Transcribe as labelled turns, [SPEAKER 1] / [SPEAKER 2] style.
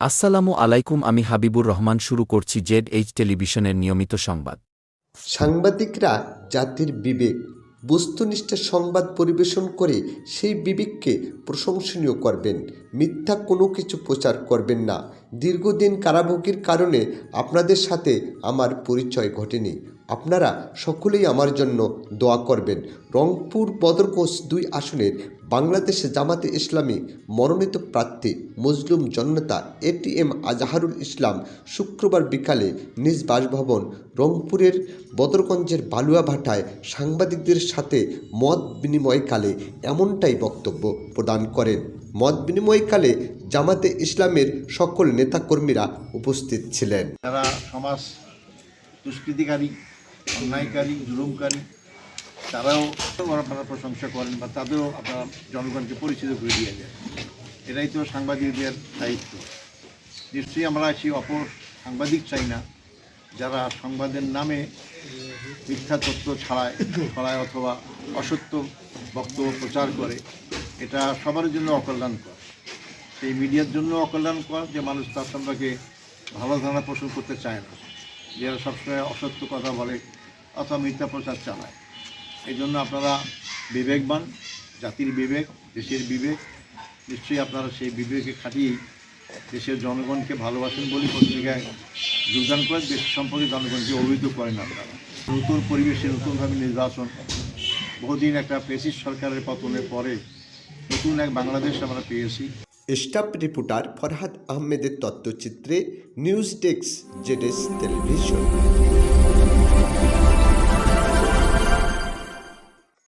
[SPEAKER 1] আসসালামু আলাইকুম, আমি হাবিবুর রহমান শুরু করছি জেড টেলিভিশনের নিয়মিত সংবাদ।
[SPEAKER 2] সাংবাদিকরা জাতির বিবেক, বস্তুনিষ্ঠ সংবাদ পরিবেশন করে সেই বিবেককে প্রশংসনীয় করবেন, মিথ্যা কোনো কিছু প্রচার করবেন না। দীর্ঘদিন কারাভোগের কারণে আপনাদের সাথে আমার পরিচয় ঘটেনি। আপনারা সকলেই আমার জন্য দোয়া করবেন। রংপুর বদরগঞ্জ 2 আসনের বাংলাদেশ জামাতে ইসলামী মনোনীত প্রার্থী মজলুম জননেতা এটিএম আজহারুল ইসলাম শুক্রবার বিকালে নিজ বাসভবন রংপুরের বদরগঞ্জের বালুয়াভাটায় সাংবাদিকদের সাথে মত বিনিময়কালে এমনটাই বক্তব্য প্রদান করেন। মত বিনিময়কালে জামাতে ইসলামের সকল নেতাকর্মীরা উপস্থিত ছিলেন।
[SPEAKER 3] যারা সমাজ দুষ্কৃতিকারী, অন্যায়কারী, জুলুমকারী, তারাও আপনারা প্রশংসা করেন বা তাদেরও আপনারা জনগণকে পরিচিত করে দিয়ে যায়। এটাই তো সাংবাদিকদের দায়িত্ব। নিশ্চয়ই আমরা সেই অপর সাংবাদিক চাই না, যারা সংবাদের নামে মিথ্যা তথ্য ছড়ায় অথবা অসত্য বক্তব্য প্রচার করে। এটা সবার জন্য অকল্যাণকর। সেই মিডিয়ার জন্য অকল্যাণকর যে মানুষ তার সম্পর্কে ভালো ধারণা পোষণ করতে চায় না, যারা সবসময় অসত্য কথা বলে অথবা মিথ্যা প্রচার চালায়। এই জন্য আপনারা বিবেকবান, জাতির বিবেক, দেশের বিবেক, নিশ্চয়ই আপনারা সেই বিবেকে খাটিয়েই দেশের জনগণকে ভালোবাসেন বলে পত্রিকায় যোগদান করে দেশ সম্পর্কে জনগণকে অবহিত করেন। আপনারা নতুন পরিবেশে নতুনভাবে নির্বাচন, বহুদিন একটা ফ্যাসিস্ট সরকারের পতনের পরে নতুন এক বাংলাদেশ আমরা পেয়েছি।
[SPEAKER 2] স্টাফ রিপোর্টার ফরহাদ আহমেদের তথ্যচিত্রে নিউজ ডেস্ক জেড টেলিভিশন।